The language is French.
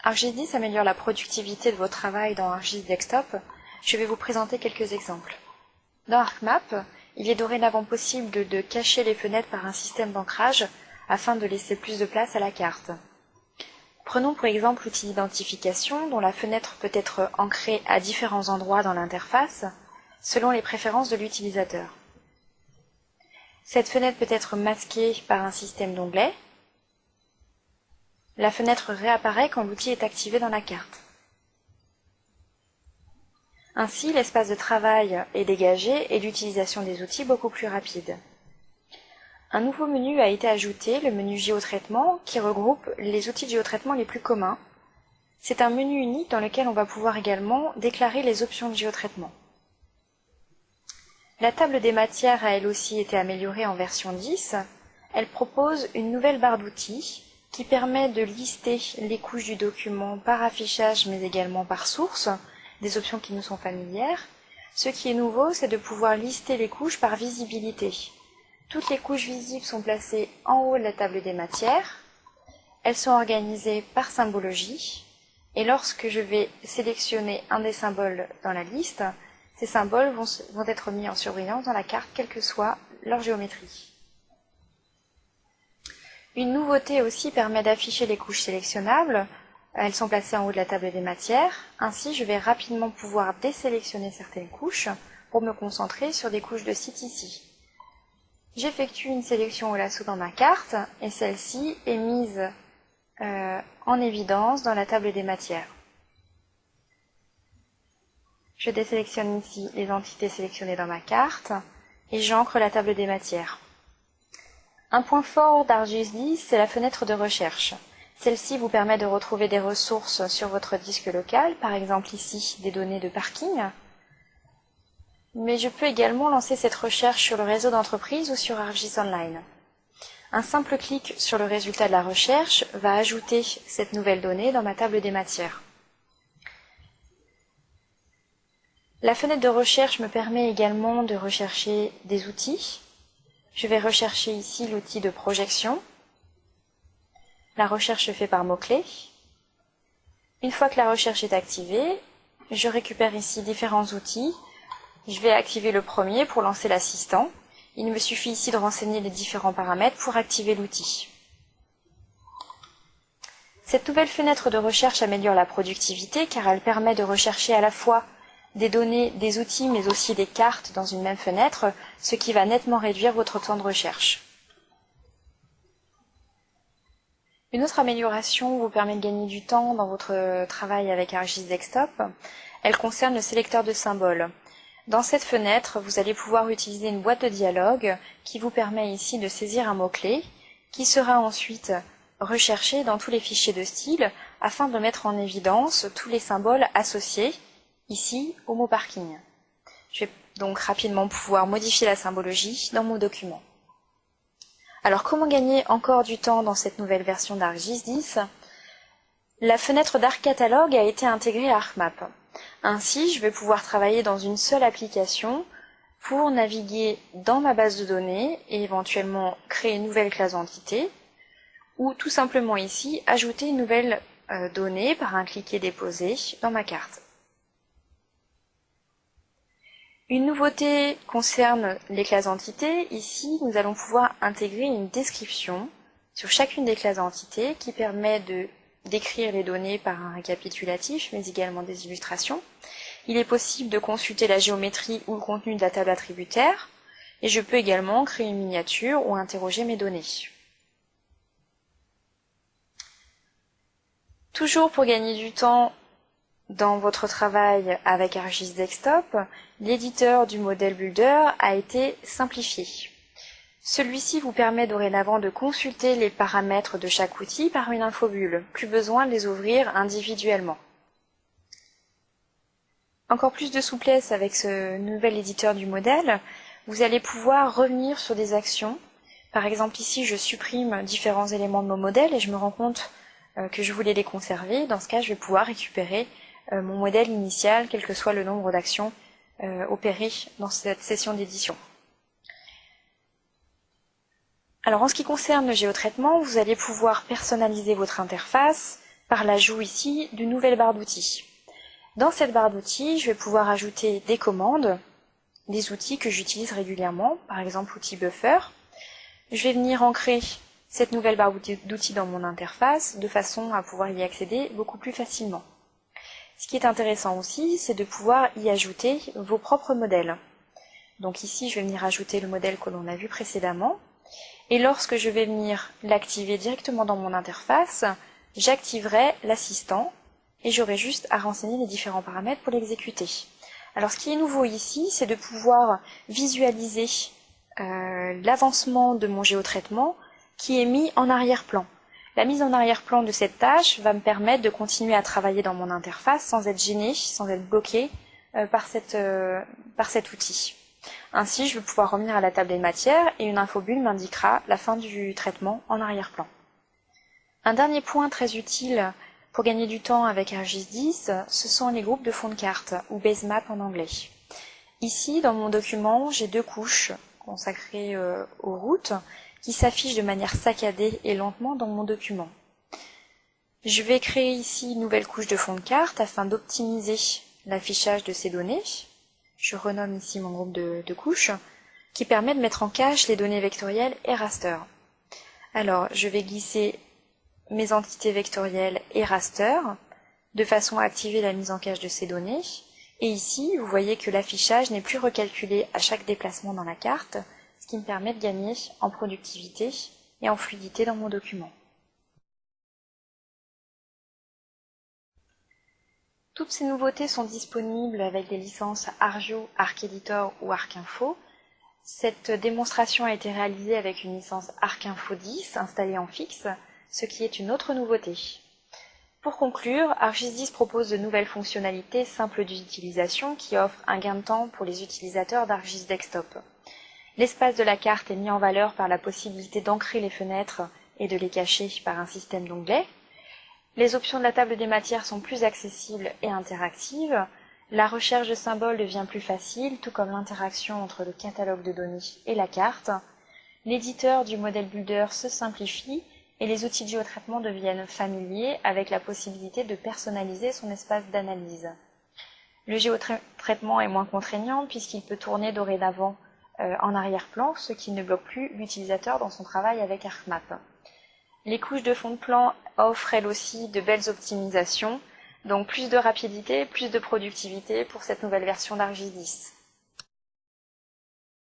ArcGIS améliore la productivité de votre travail dans ArcGIS Desktop. Je vais vous présenter quelques exemples. Dans ArcMap, il est dorénavant possible de cacher les fenêtres par un système d'ancrage afin de laisser plus de place à la carte. Prenons pour exemple l'outil d'identification dont la fenêtre peut être ancrée à différents endroits dans l'interface selon les préférences de l'utilisateur. Cette fenêtre peut être masquée par un système d'onglets. La fenêtre réapparaît quand l'outil est activé dans la carte. Ainsi, l'espace de travail est dégagé et l'utilisation des outils beaucoup plus rapide. Un nouveau menu a été ajouté, le menu géotraitement, qui regroupe les outils de géotraitement les plus communs. C'est un menu unique dans lequel on va pouvoir également déclarer les options de géotraitement. La table des matières a elle aussi été améliorée en version 10. Elle propose une nouvelle barre d'outils qui permet de lister les couches du document par affichage mais également par source, des options qui nous sont familières. Ce qui est nouveau, c'est de pouvoir lister les couches par visibilité. Toutes les couches visibles sont placées en haut de la table des matières. Elles sont organisées par symbologie. Et lorsque je vais sélectionner un des symboles dans la liste, ces symboles vont être mis en surbrillance dans la carte, quelle que soit leur géométrie. Une nouveauté aussi permet d'afficher les couches sélectionnables. Elles sont placées en haut de la table des matières. Ainsi, je vais rapidement pouvoir désélectionner certaines couches pour me concentrer sur des couches de site ici. J'effectue une sélection au lasso dans ma carte et celle-ci est mise en évidence dans la table des matières. Je désélectionne ici les entités sélectionnées dans ma carte et j'ancre la table des matières. Un point fort d'ArcGIS, c'est la fenêtre de recherche. Celle-ci vous permet de retrouver des ressources sur votre disque local, par exemple ici des données de parking. Mais je peux également lancer cette recherche sur le réseau d'entreprise ou sur ArcGIS Online. Un simple clic sur le résultat de la recherche va ajouter cette nouvelle donnée dans ma table des matières. La fenêtre de recherche me permet également de rechercher des outils. Je vais rechercher ici l'outil de projection. La recherche se fait par mots-clés. Une fois que la recherche est activée, je récupère ici différents outils. Je vais activer le premier pour lancer l'assistant. Il me suffit ici de renseigner les différents paramètres pour activer l'outil. Cette nouvelle fenêtre de recherche améliore la productivité car elle permet de rechercher à la fois des données, des outils, mais aussi des cartes dans une même fenêtre, ce qui va nettement réduire votre temps de recherche. Une autre amélioration vous permet de gagner du temps dans votre travail avec ArcGIS Desktop. Elle concerne le sélecteur de symboles. Dans cette fenêtre, vous allez pouvoir utiliser une boîte de dialogue qui vous permet ici de saisir un mot-clé qui sera ensuite recherché dans tous les fichiers de style afin de mettre en évidence tous les symboles associés ici au mot parking. Je vais donc rapidement pouvoir modifier la symbologie dans mon document. Alors comment gagner encore du temps dans cette nouvelle version d'ArcGIS 10? La fenêtre d'ArcCatalogue a été intégrée à ArcMap. Ainsi, je vais pouvoir travailler dans une seule application pour naviguer dans ma base de données et éventuellement créer une nouvelle classe d'entité ou tout simplement ici ajouter une nouvelle donnée par un cliquer-déposer dans ma carte. Une nouveauté concerne les classes d'entités. Ici, nous allons pouvoir intégrer une description sur chacune des classes d'entités qui permet de décrire les données par un récapitulatif, mais également des illustrations. Il est possible de consulter la géométrie ou le contenu de la table attributaire, et je peux également créer une miniature ou interroger mes données. Toujours pour gagner du temps dans votre travail avec ArcGIS Desktop, l'éditeur du modèle Builder a été simplifié. Celui-ci vous permet dorénavant de consulter les paramètres de chaque outil par une infobulle, plus besoin de les ouvrir individuellement. Encore plus de souplesse avec ce nouvel éditeur du modèle, vous allez pouvoir revenir sur des actions. Par exemple ici, je supprime différents éléments de mon modèle et je me rends compte que je voulais les conserver. Dans ce cas, je vais pouvoir récupérer mon modèle initial, quel que soit le nombre d'actions opérées dans cette session d'édition. Alors en ce qui concerne le géotraitement, vous allez pouvoir personnaliser votre interface par l'ajout ici d'une nouvelle barre d'outils. Dans cette barre d'outils, je vais pouvoir ajouter des commandes, des outils que j'utilise régulièrement, par exemple l'outil buffer. Je vais venir ancrer cette nouvelle barre d'outils dans mon interface de façon à pouvoir y accéder beaucoup plus facilement. Ce qui est intéressant aussi, c'est de pouvoir y ajouter vos propres modèles. Donc ici, je vais venir ajouter le modèle que l'on a vu précédemment. Et lorsque je vais venir l'activer directement dans mon interface, j'activerai l'assistant et j'aurai juste à renseigner les différents paramètres pour l'exécuter. Alors ce qui est nouveau ici, c'est de pouvoir visualiser l'avancement de mon géotraitement qui est mis en arrière-plan. La mise en arrière-plan de cette tâche va me permettre de continuer à travailler dans mon interface sans être gêné, sans être bloqué par cet outil. Ainsi, je vais pouvoir revenir à la table des matières et une infobulle m'indiquera la fin du traitement en arrière-plan. Un dernier point très utile pour gagner du temps avec ArcGIS 10, ce sont les groupes de fond de carte, ou basemap en anglais. Ici, dans mon document, j'ai deux couches consacrées aux routes qui s'affichent de manière saccadée et lentement dans mon document. Je vais créer ici une nouvelle couche de fond de carte afin d'optimiser l'affichage de ces données. Je renomme ici mon groupe de couches, qui permet de mettre en cache les données vectorielles et raster. Alors, je vais glisser mes entités vectorielles et raster, de façon à activer la mise en cache de ces données. Et ici, vous voyez que l'affichage n'est plus recalculé à chaque déplacement dans la carte, ce qui me permet de gagner en productivité et en fluidité dans mon document. Toutes ces nouveautés sont disponibles avec les licences ArcGIS, ArcEditor ou ArcInfo. Cette démonstration a été réalisée avec une licence ArcInfo 10 installée en fixe, ce qui est une autre nouveauté. Pour conclure, ArcGIS 10 propose de nouvelles fonctionnalités simples d'utilisation qui offrent un gain de temps pour les utilisateurs d'ArcGIS Desktop. L'espace de la carte est mis en valeur par la possibilité d'ancrer les fenêtres et de les cacher par un système d'onglets. Les options de la table des matières sont plus accessibles et interactives. La recherche de symboles devient plus facile, tout comme l'interaction entre le catalogue de données et la carte. L'éditeur du modèle Builder se simplifie et les outils de géotraitement deviennent familiers avec la possibilité de personnaliser son espace d'analyse. Le géotraitement est moins contraignant puisqu'il peut tourner dorénavant en arrière-plan, ce qui ne bloque plus l'utilisateur dans son travail avec ArcMap. Les couches de fond de plan offrent elles aussi de belles optimisations, donc plus de rapidité, plus de productivité pour cette nouvelle version d'ArcGIS 10.